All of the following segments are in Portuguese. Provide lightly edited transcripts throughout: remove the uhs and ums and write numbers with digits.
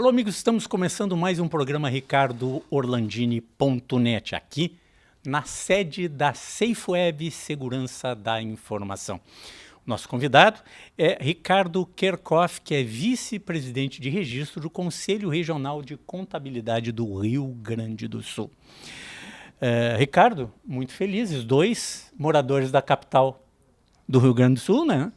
Alô, amigos, estamos começando mais um programa RicardoOrlandini.net, aqui na sede da SafeWeb Segurança da Informação. Nosso convidado é Ricardo Kerkhoff, que é vice-presidente de registro do Conselho Regional de Contabilidade do Rio Grande do Sul. Ricardo, muito felizes, dois moradores da capital do Rio Grande do Sul, né?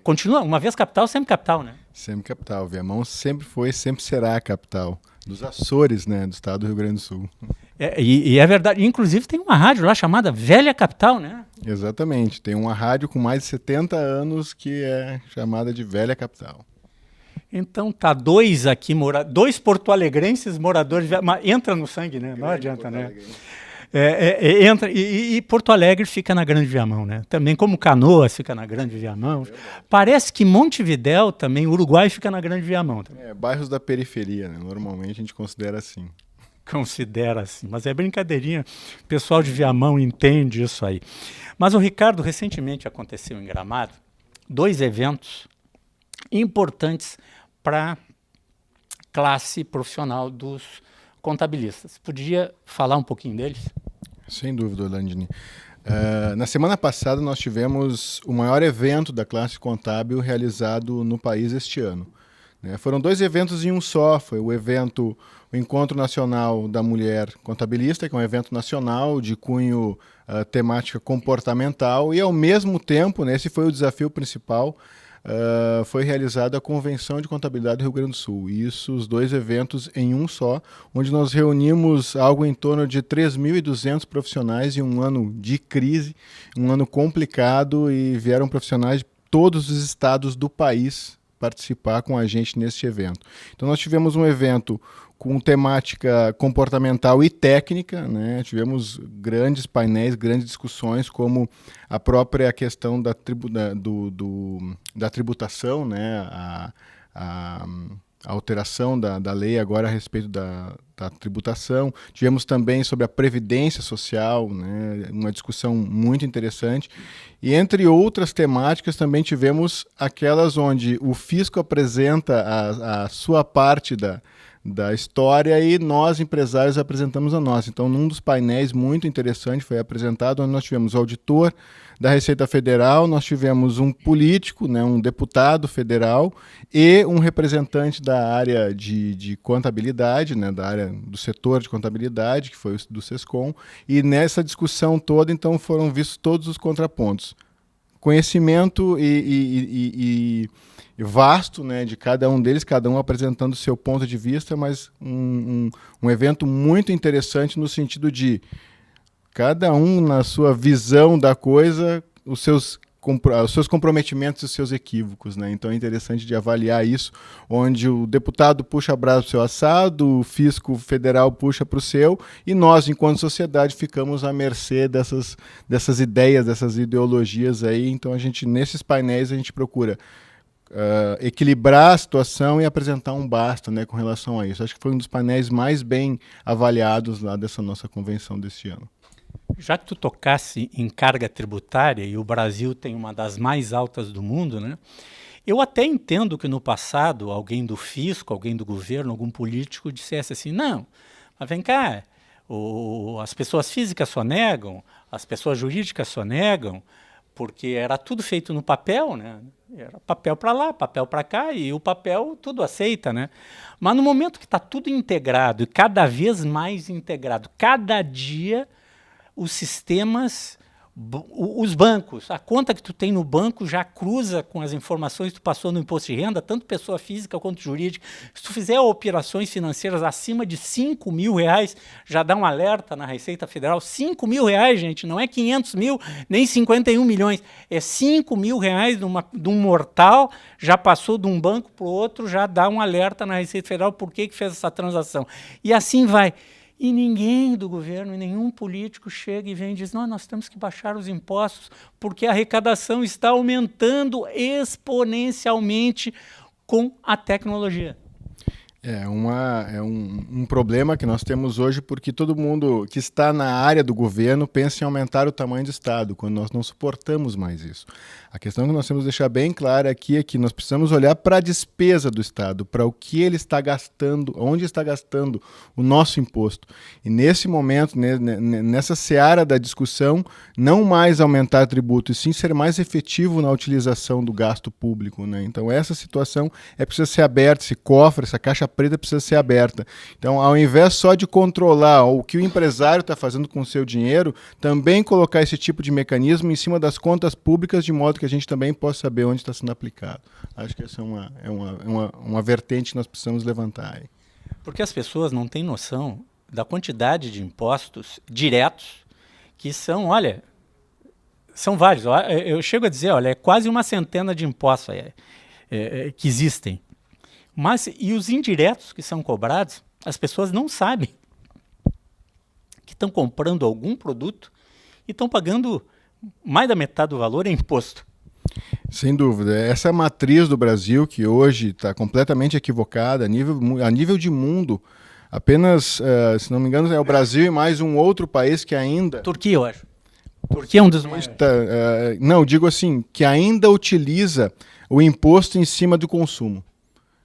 Continua, uma vez capital, sempre capital, né? Sempre capital. Viamão sempre foi, sempre será a capital dos Açores, né, do estado do Rio Grande do Sul. E é verdade, inclusive tem uma rádio lá chamada Velha Capital, né? Exatamente, tem uma rádio com mais de 70 anos que é chamada de Velha Capital. Então tá dois aqui, dois porto-alegrenses moradores, entra no sangue, né? Não adianta, né? Entra, e Porto Alegre fica na Grande Viamão, né? Também como Canoas fica na Grande Viamão. Parece que Montevidéu também, Uruguai fica na Grande Viamão. Bairros da periferia, né? Normalmente a gente considera assim. Considera assim, mas é brincadeirinha. O pessoal de Viamão entende isso aí. Mas o Ricardo, recentemente aconteceu em Gramado, dois eventos importantes para a classe profissional dos contabilistas. Podia falar um pouquinho deles? Sem dúvida, Orlandini. Na semana passada nós tivemos o maior evento da classe contábil realizado no país este ano. Foram dois eventos em um só. Foi o Encontro Nacional da Mulher Contabilista, que é um evento nacional de cunho temática comportamental, e ao mesmo tempo, esse foi o desafio principal, foi realizada a Convenção de Contabilidade do Rio Grande do Sul. Isso, os dois eventos em um só, onde nós reunimos algo em torno de 3.200 profissionais em um ano de crise, um ano complicado, e vieram profissionais de todos os estados do país participar com a gente neste evento. Então nós tivemos um evento com temática comportamental e técnica, né? Tivemos grandes painéis, grandes discussões, como a própria questão da tributação, né? A alteração da lei agora a respeito da tributação. Tivemos também sobre a previdência social, né? Uma discussão muito interessante. E entre outras temáticas também tivemos aquelas onde o fisco apresenta a sua parte da história e nós, empresários, apresentamos a nossa. Então, num dos painéis muito interessante foi apresentado, onde nós tivemos o auditor da Receita Federal, nós tivemos um político, né, um deputado federal e um representante da área de contabilidade, né, da área do setor de contabilidade, que foi o do SESCOM, e nessa discussão toda, então, foram vistos todos os contrapontos. Conhecimento e vasto, né, de cada um deles, cada um apresentando o seu ponto de vista, mas um evento muito interessante no sentido de cada um na sua visão da coisa, os seus comprometimentos e os seus equívocos, né? Então é interessante de avaliar isso, onde o deputado puxa a brasa para o seu assado, o fisco federal puxa para o seu, e nós, enquanto sociedade, ficamos à mercê dessas ideias, dessas ideologias aí. Então nesses painéis a gente procura equilibrar a situação e apresentar um basta, né, com relação a isso. Acho que foi um dos painéis mais bem avaliados lá dessa nossa convenção deste ano. Já que tu tocasse em carga tributária, e o Brasil tem uma das mais altas do mundo, né? Eu até entendo que no passado alguém do fisco, alguém do governo, algum político dissesse assim, não, mas vem cá, as pessoas físicas só negam, as pessoas jurídicas só negam, porque era tudo feito no papel, né? Era papel para lá, papel para cá, e o papel tudo aceita, né? Mas no momento que está tudo integrado, e cada vez mais integrado, cada dia os sistemas, os bancos, a conta que tu tem no banco já cruza com as informações que tu passou no imposto de renda, tanto pessoa física quanto jurídica. Se tu fizer operações financeiras acima de R$5.000, já dá um alerta na Receita Federal. R$5.000, gente, não é 500 mil, nem 51 milhões. É R$5.000 de um mortal, já passou de um banco para o outro, já dá um alerta na Receita Federal por que fez essa transação. E assim vai. E ninguém do governo, nenhum político chega e vem e diz, não, nós temos que baixar os impostos porque a arrecadação está aumentando exponencialmente com a tecnologia. É um problema que nós temos hoje, porque todo mundo que está na área do governo pensa em aumentar o tamanho do Estado, quando nós não suportamos mais isso. A questão que nós temos que deixar bem clara aqui é que nós precisamos olhar para a despesa do Estado, para o que ele está gastando, onde está gastando o nosso imposto. E nesse momento, nessa seara da discussão, não mais aumentar tributo, e sim ser mais efetivo na utilização do gasto público, né? Então essa situação precisa ser aberta, esse cofre, essa caixa preta precisa ser aberta. Então, ao invés só de controlar o que o empresário está fazendo com o seu dinheiro, também colocar esse tipo de mecanismo em cima das contas públicas, de modo que a gente também possa saber onde está sendo aplicado. Acho que essa é uma vertente que nós precisamos levantar aí. Porque as pessoas não têm noção da quantidade de impostos diretos que são, olha, são vários. Eu chego a dizer, olha, é quase uma centena de impostos que existem. Mas, e os indiretos que são cobrados, as pessoas não sabem que estão comprando algum produto e estão pagando mais da metade do valor em imposto. Sem dúvida. Essa matriz do Brasil, que hoje está completamente equivocada, a nível de mundo, apenas, se não me engano, é o Brasil e mais um outro país que ainda... Turquia, eu acho. Turquia é um dos mais... Não, digo assim, que ainda utiliza o imposto em cima do consumo.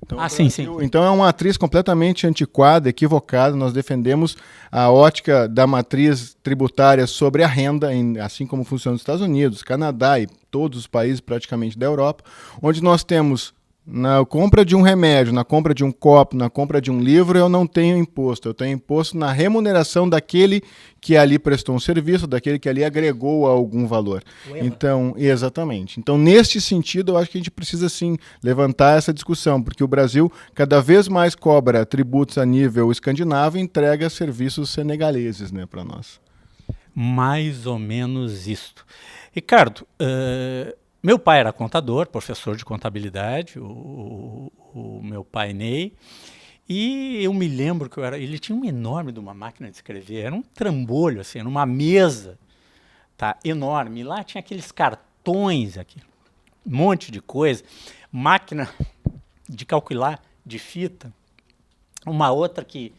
Então, sim. Então é uma matriz completamente antiquada, equivocada. Nós defendemos a ótica da matriz tributária sobre a renda, assim como funciona nos Estados Unidos, Canadá e todos os países praticamente da Europa, onde nós temos na compra de um remédio, na compra de um copo, na compra de um livro, eu não tenho imposto. Eu tenho imposto na remuneração daquele que ali prestou um serviço, daquele que ali agregou algum valor. Então, exatamente. Então, neste sentido, eu acho que a gente precisa, sim, levantar essa discussão, porque o Brasil cada vez mais cobra tributos a nível escandinavo e entrega serviços senegaleses, né, para nós. Mais ou menos isto. Ricardo, meu pai era contador, professor de contabilidade, o meu pai Ney, e eu me lembro que ele tinha uma enorme de uma máquina de escrever, era um trambolho, assim, era uma mesa, tá, enorme, e lá tinha aqueles cartões, aqui, um monte de coisa, máquina de calcular de fita, uma outra que,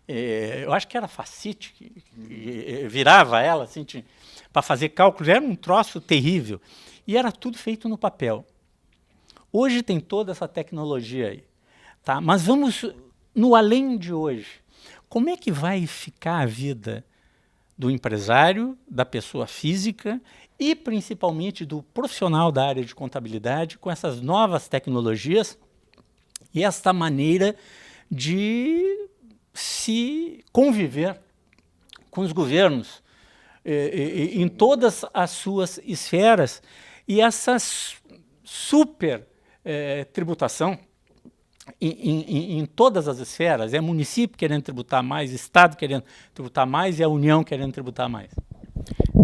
eu acho que era facite, que virava ela, assim, para fazer cálculos, era um troço terrível. E era tudo feito no papel. Hoje tem toda essa tecnologia aí. Tá? Mas vamos no além de hoje. Como é que vai ficar a vida do empresário, da pessoa física e principalmente do profissional da área de contabilidade com essas novas tecnologias e esta maneira de se conviver com os governos em todas as suas esferas? E essa super tributação em todas as esferas, é município querendo tributar mais, Estado querendo tributar mais e a União querendo tributar mais.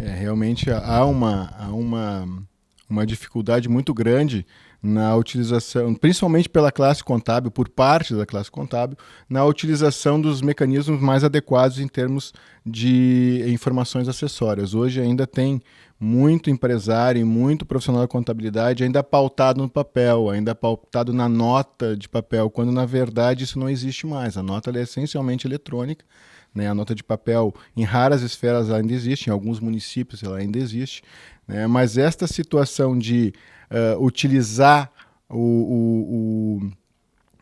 Realmente há uma dificuldade muito grande na utilização, principalmente pela classe contábil, por parte da classe contábil, na utilização dos mecanismos mais adequados em termos de informações acessórias. Hoje ainda tem muito empresário e muito profissional da contabilidade ainda pautado no papel, ainda pautado na nota de papel, quando na verdade isso não existe mais. A nota é essencialmente eletrônica, né? A nota de papel em raras esferas ela ainda existe, em alguns municípios ela ainda existe, né? Mas esta situação de utilizar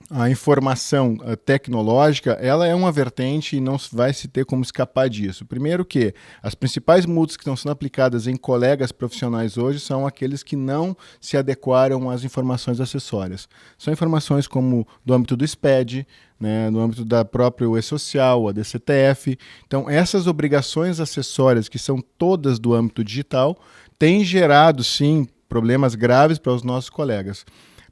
a informação tecnológica, ela é uma vertente e não vai se ter como escapar disso. Primeiro que as principais multas que estão sendo aplicadas em colegas profissionais hoje são aqueles que não se adequaram às informações acessórias. São informações como do âmbito do SPED, né, no âmbito da própria E-Social, a DCTF. Então, essas obrigações acessórias, que são todas do âmbito digital, têm gerado, sim, problemas graves para os nossos colegas.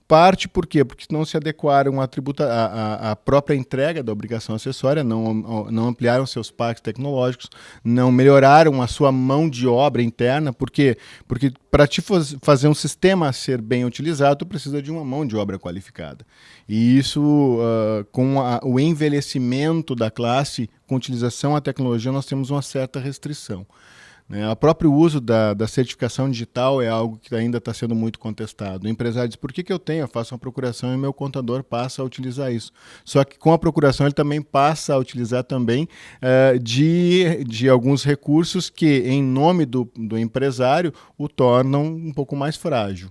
Parte por quê? Porque não se adequaram à própria entrega da obrigação acessória, não ampliaram seus parques tecnológicos, não melhoraram a sua mão de obra interna. Por quê? Porque para te fazer um sistema ser bem utilizado, tu precisa de uma mão de obra qualificada. E isso, com o envelhecimento da classe, com utilização à tecnologia, nós temos uma certa restrição. O próprio uso da certificação digital é algo que ainda está sendo muito contestado. O empresário diz, por que eu tenho? Eu faço uma procuração e meu contador passa a utilizar isso. Só que com a procuração ele também passa a utilizar também de alguns recursos que, em nome do empresário, o tornam um pouco mais frágil.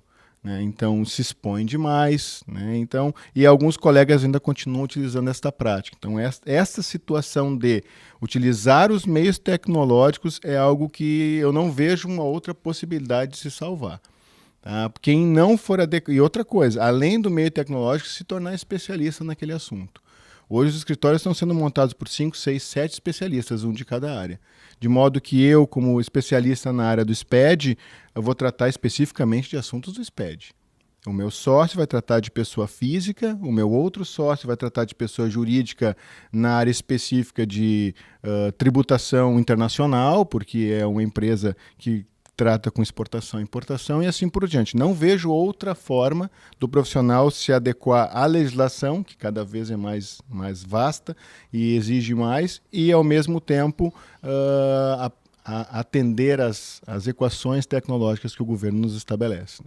Então se expõe demais, então, e alguns colegas ainda continuam utilizando esta prática. Então essa situação de utilizar os meios tecnológicos é algo que eu não vejo uma outra possibilidade de se salvar. Tá? Quem não for adequado, e outra coisa, além do meio tecnológico, se tornar especialista naquele assunto. Hoje os escritórios estão sendo montados por 5, 6, 7 especialistas, um de cada área. De modo que eu, como especialista na área do SPED, eu vou tratar especificamente de assuntos do SPED. O meu sócio vai tratar de pessoa física, o meu outro sócio vai tratar de pessoa jurídica na área específica de tributação internacional, porque é uma empresa que trata com exportação e importação e assim por diante. Não vejo outra forma do profissional se adequar à legislação, que cada vez é mais vasta e exige mais, e ao mesmo tempo atender às equações tecnológicas que o governo nos estabelece.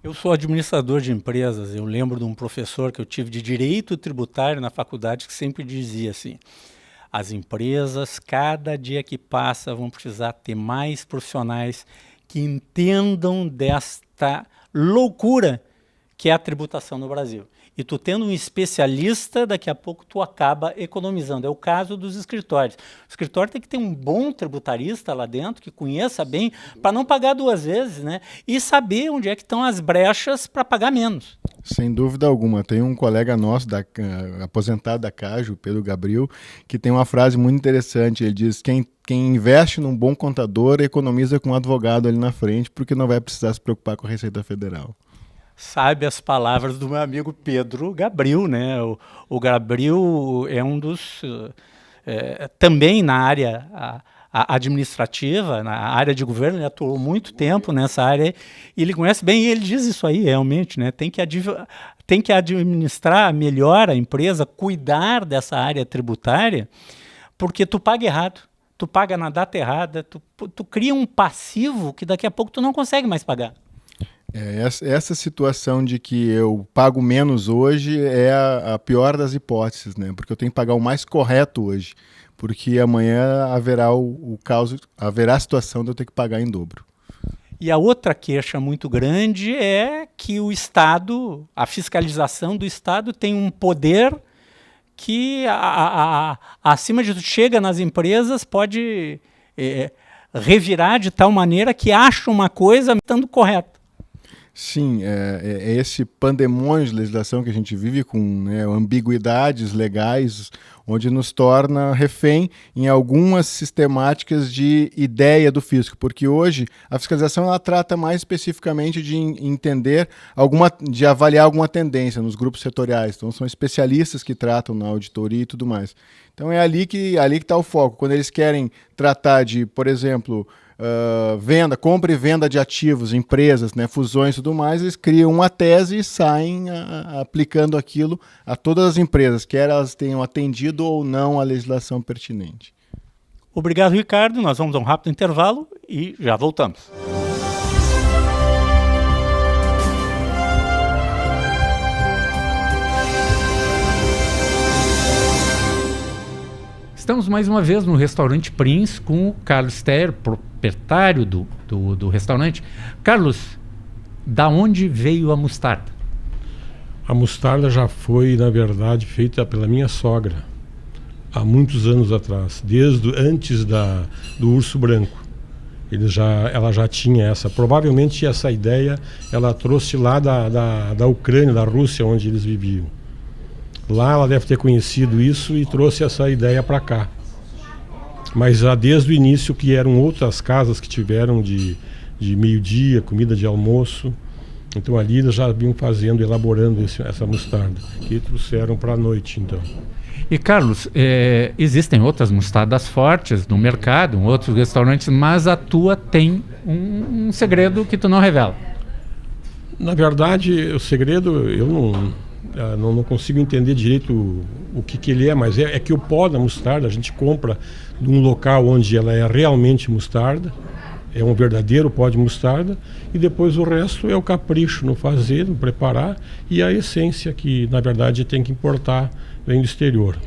Eu sou administrador de empresas. Eu lembro de um professor que eu tive de direito tributário na faculdade que sempre dizia assim: as empresas, cada dia que passa, vão precisar ter mais profissionais que entendam desta loucura que é a tributação no Brasil. E tu tendo um especialista, daqui a pouco tu acaba economizando. É o caso dos escritórios. O escritório tem que ter um bom tributarista lá dentro, que conheça bem, para não pagar duas vezes, e saber onde é que estão as brechas para pagar menos. Sem dúvida alguma. Tem um colega nosso, aposentado da Caju, Pedro Gabriel, que tem uma frase muito interessante. Ele diz, quem investe num bom contador economiza com um advogado ali na frente, porque não vai precisar se preocupar com a Receita Federal. Sabe as palavras do meu amigo Pedro Gabriel, O Gabriel é um dos... também na área administrativa, na área de governo, ele atuou muito tempo nessa área, e ele conhece bem, e ele diz isso aí, realmente, tem que administrar melhor a empresa, cuidar dessa área tributária, porque tu paga errado, tu paga na data errada, tu cria um passivo que daqui a pouco tu não consegue mais pagar. Essa situação de que eu pago menos hoje é a pior das hipóteses, porque eu tenho que pagar o mais correto hoje, porque amanhã haverá haverá a situação de eu ter que pagar em dobro. E a outra queixa muito grande é que o Estado, a fiscalização do Estado tem um poder que acima de tudo chega nas empresas, pode revirar de tal maneira que acha uma coisa estando correta. Sim, é esse pandemônio de legislação que a gente vive com ambiguidades legais, onde nos torna refém em algumas sistemáticas de ideia do fisco, porque hoje a fiscalização ela trata mais especificamente de entender de avaliar alguma tendência nos grupos setoriais, então são especialistas que tratam na auditoria e tudo mais. Então é ali que está o foco, quando eles querem tratar de, por exemplo, compra e venda de ativos, empresas, fusões e tudo mais, eles criam uma tese e saem aplicando aquilo a todas as empresas, quer elas tenham atendido ou não a legislação pertinente. Obrigado, Ricardo. Nós vamos a um rápido intervalo e já voltamos. Estamos mais uma vez no restaurante Prince com o Carlos Steyer, proprietário do restaurante. Carlos, da onde veio a mostarda? A mostarda já foi, na verdade, feita pela minha sogra há muitos anos atrás, desde antes do urso branco. Ela já tinha provavelmente essa ideia, ela trouxe lá da Ucrânia, da Rússia, onde eles viviam. Lá ela deve ter conhecido isso e trouxe essa ideia para cá. Mas já desde o início, que eram outras casas que tiveram de meio-dia, comida de almoço. Então ali eles já vinham elaborando essa mostarda, que trouxeram para a noite, então. E Carlos, existem outras mostardas fortes no mercado, em outros restaurantes, mas a tua tem um segredo que tu não revela. Na verdade, o segredo eu não consigo entender direito o que ele é, mas é que o pó da mostarda a gente compra de um local onde ela é realmente mostarda, é um verdadeiro pó de mostarda, e depois o resto é o capricho no fazer, no preparar, e a essência que, na verdade, tem que importar, vem do exterior.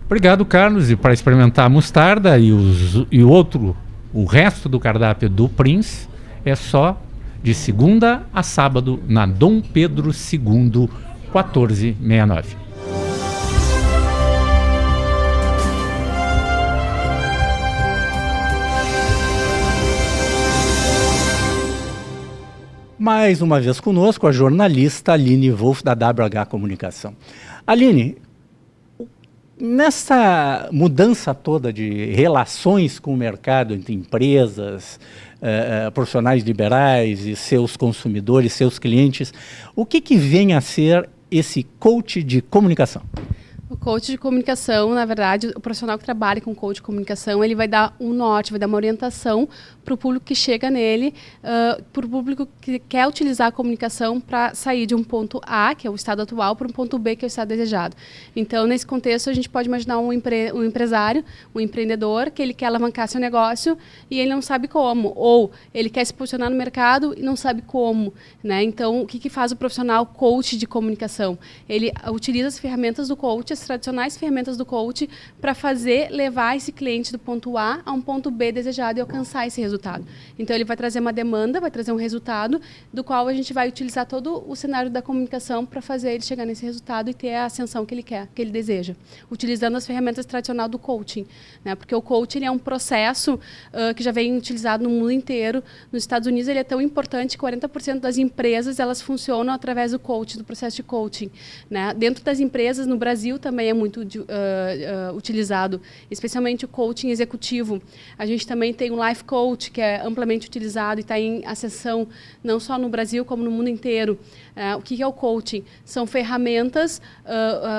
Obrigado, Carlos. E para experimentar a mostarda o resto do cardápio do Prince, é só de segunda a sábado na Dom Pedro II, 1469. Mais uma vez conosco a jornalista Aline Wolff, da WH Comunicação. Aline, nessa mudança toda de relações com o mercado entre empresas, profissionais liberais e seus consumidores, seus clientes, o que vem a ser esse coach de comunicação? O coach de comunicação, na verdade, o profissional que trabalha com coach de comunicação, ele vai dar um norte, vai dar uma orientação para o público que chega nele, para o público que quer utilizar a comunicação para sair de um ponto A, que é o estado atual, para um ponto B, que é o estado desejado. Então, nesse contexto, a gente pode imaginar um empresário, um empreendedor, que ele quer alavancar seu negócio e ele não sabe como, ou ele quer se posicionar no mercado e não sabe como, né? Então, o que faz o profissional coach de comunicação? Ele utiliza as ferramentas do coach, as tradicionais ferramentas do coach, para levar esse cliente do ponto A a um ponto B desejado e alcançar esse resultado. Então, ele vai trazer uma demanda, vai trazer um resultado, do qual a gente vai utilizar todo o cenário da comunicação para fazer ele chegar nesse resultado e ter a ascensão que ele quer, que ele deseja, utilizando as ferramentas tradicionais do coaching, né? Porque o coaching é um processo que já vem utilizado no mundo inteiro. Nos Estados Unidos, ele é tão importante que 40% das empresas elas funcionam através do coaching, do processo de coaching, né? Dentro das empresas, no Brasil, também é muito utilizado, especialmente o coaching executivo. A gente também tem o Life Coach, que é amplamente utilizado e está em ascensão não só no Brasil, como no mundo inteiro. O que é o coaching? São ferramentas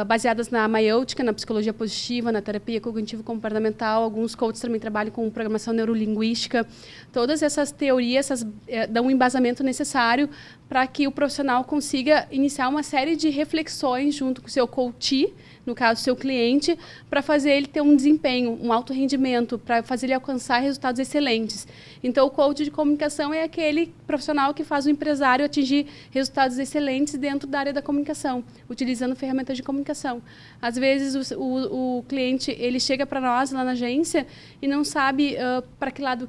baseadas na maiêutica, na psicologia positiva, na terapia cognitivo-comportamental. Alguns coaches também trabalham com programação neurolinguística. Todas essas teorias dão um embasamento necessário para que o profissional consiga iniciar uma série de reflexões junto com o seu coach, no caso, seu cliente, para fazer ele ter um desempenho, um alto rendimento, para fazer ele alcançar resultados excelentes. Então, o coach de comunicação é aquele profissional que faz o empresário atingir resultados excelentes dentro da área da comunicação, utilizando ferramentas de comunicação. Às vezes, o cliente ele chega para nós lá na agência e não sabe para que lado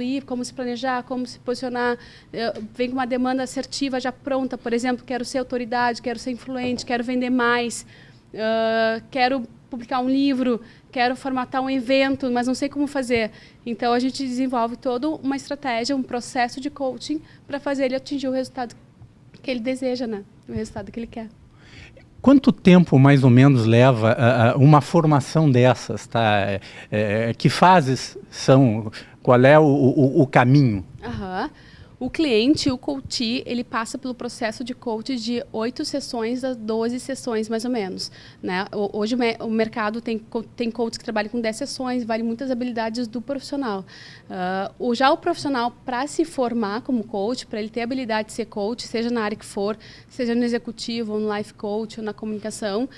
ir, como se planejar, como se posicionar, vem com uma demanda assertiva já pronta, por exemplo, quero ser autoridade, quero ser influente, quero vender mais, quero publicar um livro, quero formatar um evento, mas não sei como fazer. Então, a gente desenvolve toda uma estratégia, um processo de coaching para fazer ele atingir o resultado que ele deseja, né? O resultado que ele quer. Quanto tempo, mais ou menos, leva uma formação dessas? Tá? Que fases são? Qual é o caminho? O cliente, o coach, ele passa pelo processo de coach de 8 sessões a 12 sessões, mais ou menos, né? Hoje o mercado tem coaches que trabalham com 10 sessões, vale muitas habilidades do profissional. Já o profissional, para se formar como coach, para ele ter a habilidade de ser coach, seja na área que for, seja no executivo, ou no life coach, ou na comunicação,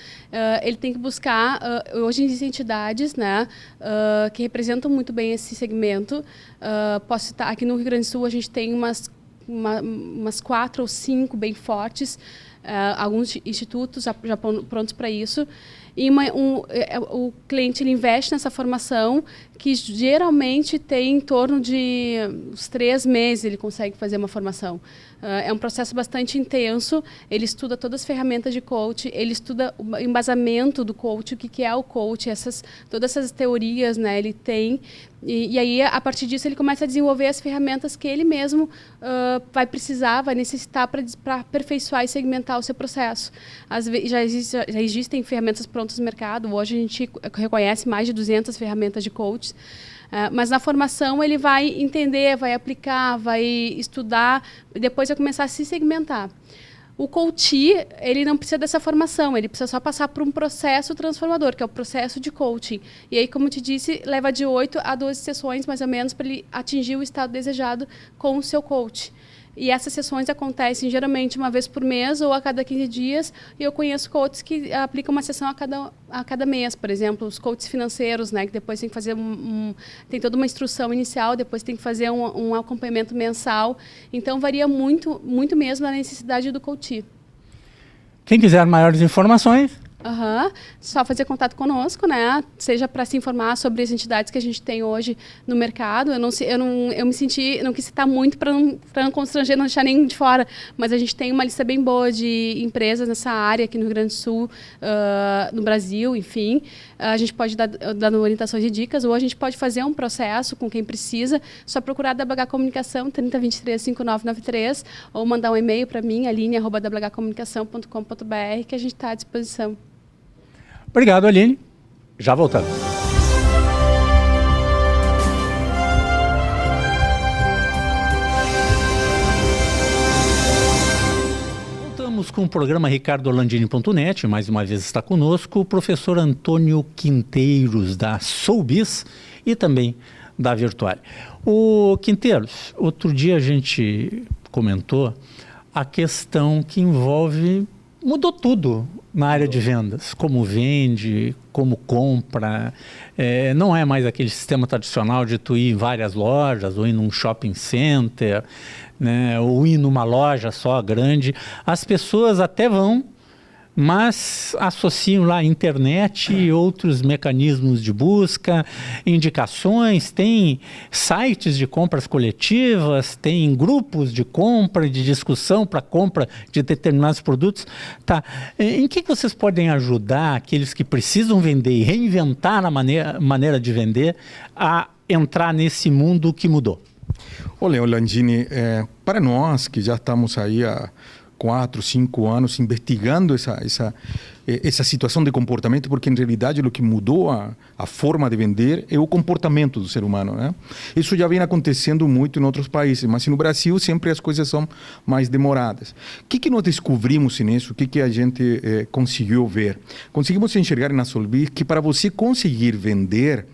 ele tem que buscar, hoje existem entidades, né, que representam muito bem esse segmento. Posso citar, aqui no Rio Grande do Sul, a gente tem umas 4 ou 5 bem fortes, alguns institutos já prontos para isso. E o cliente ele investe nessa formação, que geralmente tem em torno de uns 3 meses ele consegue fazer uma formação. É um processo bastante intenso, ele estuda todas as ferramentas de coach, ele estuda o embasamento do coach, o que é o coach, todas essas teorias, né, ele tem. E aí, a partir disso, ele começa a desenvolver as ferramentas que ele mesmo vai necessitar para aperfeiçoar e segmentar o seu processo. Às vezes, já existem ferramentas prontas no mercado, hoje a gente reconhece mais de 200 ferramentas de coach. Mas na formação ele vai entender, vai aplicar, vai estudar, e depois vai começar a se segmentar. O coach, ele não precisa dessa formação, ele precisa só passar por um processo transformador, que é o processo de coaching. E aí, como eu te disse, leva de 8 a 12 sessões, mais ou menos, para ele atingir o estado desejado com o seu coach. E essas sessões acontecem geralmente uma vez por mês ou a cada 15 dias. E eu conheço coaches que aplicam uma sessão a cada mês, por exemplo, os coaches financeiros, né, que depois tem que fazer tem toda uma instrução inicial, depois tem que fazer um acompanhamento mensal. Então varia muito, muito mesmo a necessidade do coach. Quem quiser maiores informações, só fazer contato conosco, né? Seja para se informar sobre as entidades que a gente tem hoje no mercado. Eu não quis citar muito para não constranger, não deixar ninguém de fora, mas a gente tem uma lista bem boa de empresas nessa área aqui no Rio Grande do Sul, no Brasil, enfim. A gente pode dar orientações e dicas, ou a gente pode fazer um processo com quem precisa, só procurar WH Comunicação 3023-5993, ou mandar um e-mail para mim, aline@whcomunicação.com.br, que a gente está à disposição. Obrigado, Aline. Já voltamos. Voltamos com o programa ricardolandini.net. Mais uma vez está conosco o professor Antônio Quinteiros, da Soubis e também da Virtuale. O Quinteiros, outro dia a gente comentou a questão que envolve... Mudou tudo na área de vendas, como vende, como compra. Não é mais aquele sistema tradicional de tu ir em várias lojas, ou ir num shopping center, né, ou ir numa loja só grande. As pessoas até vão, mas associam lá a internet e outros mecanismos de busca, indicações, tem sites de compras coletivas, tem grupos de compra, de discussão para compra de determinados produtos. Tá. Em que vocês podem ajudar aqueles que precisam vender e reinventar a maneira de vender a entrar nesse mundo que mudou? Olha, Landini, para nós que já estamos aí há 4, 5 anos investigando essa situação de comportamento, porque em realidade o que mudou a forma de vender é o comportamento do ser humano, né? Isso já vem acontecendo muito em outros países, mas no Brasil sempre as coisas são mais demoradas. O que nós descobrimos nisso? O que a gente conseguiu ver? Conseguimos enxergar na Soubis que para você conseguir vender,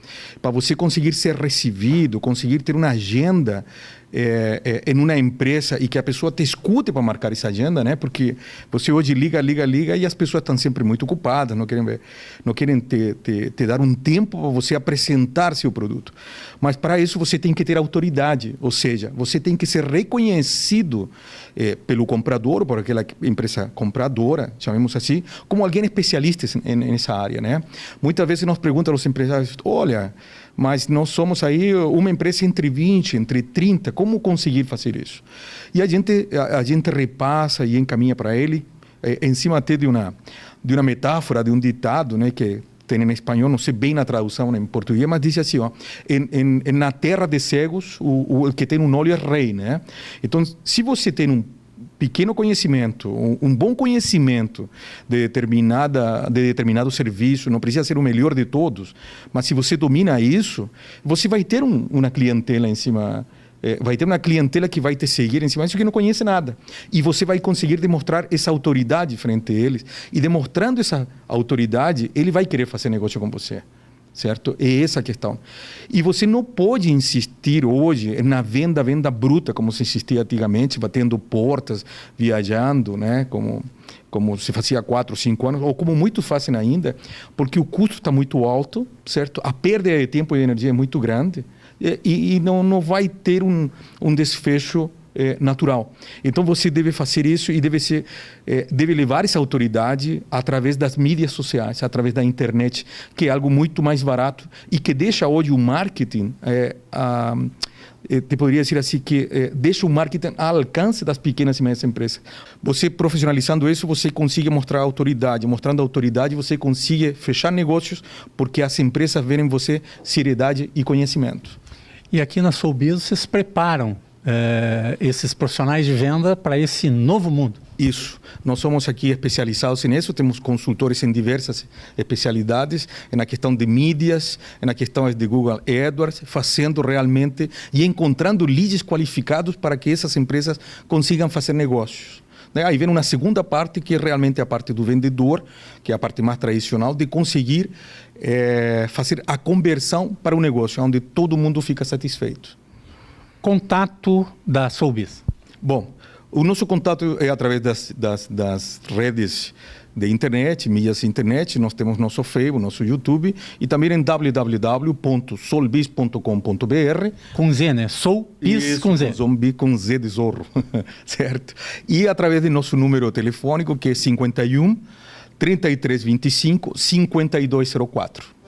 para você conseguir ser recebido, conseguir ter uma agenda em uma empresa e que a pessoa te escute para marcar essa agenda, né? Porque você hoje liga e as pessoas estão sempre muito ocupadas, não querem te dar um tempo para você apresentar seu produto. Mas para isso você tem que ter autoridade, ou seja, você tem que ser reconhecido pelo comprador, ou por aquela empresa compradora, chamemos assim, como alguém especialista nessa área, né? Muitas vezes nos perguntam aos empresários, olha, mas nós somos aí uma empresa entre 20, entre 30, como conseguir fazer isso? E a gente repassa e encaminha para ele, em cima até de uma metáfora, de um ditado, né, que tem em espanhol, não sei bem na tradução em português, mas diz assim, ó, na terra de cegos, o que tem um olho é rei, né? Então, se você tem um pequeno conhecimento, um bom conhecimento de determinado serviço, não precisa ser o melhor de todos, mas se você domina isso, você vai ter uma clientela em cima, vai ter uma clientela que vai te seguir em cima disso que não conhece nada. E você vai conseguir demonstrar essa autoridade frente a eles, e demonstrando essa autoridade, ele vai querer fazer negócio com você. Certo? É essa a questão. E você não pode insistir hoje na venda bruta, como se insistia antigamente, batendo portas, viajando, né? Como se fazia há 4 ou 5 anos, ou como muitos fazem ainda, porque o custo está muito alto, certo? A perda de tempo e de energia é muito grande, e não vai ter um desfecho natural. Então você deve fazer isso e deve levar essa autoridade através das mídias sociais, através da internet, que é algo muito mais barato e que deixa hoje o marketing, te poderia dizer assim, que deixa o marketing ao alcance das pequenas e médias empresas. Você profissionalizando isso, você consegue mostrar autoridade. Mostrando autoridade, você consegue fechar negócios, porque as empresas verem em você seriedade e conhecimento. E aqui na Soubis vocês preparam esses profissionais de venda para esse novo mundo? Isso. Nós somos aqui especializados nisso, temos consultores em diversas especialidades, na questão de mídias, na questão de Google AdWords, fazendo realmente e encontrando leads qualificados para que essas empresas consigam fazer negócios. Aí vem uma segunda parte, que é realmente a parte do vendedor, que é a parte mais tradicional, de conseguir fazer a conversão para o negócio, onde todo mundo fica satisfeito. Contato da Soubis. Bom, o nosso contato é através das redes de internet, mídias de internet. Nós temos nosso Facebook, nosso YouTube e também em www.solbis.com.br. Com Z, né? Solbis com Z. Zombi com Z de zorro, certo? E através do nosso número telefônico, que é 51 3325 5204.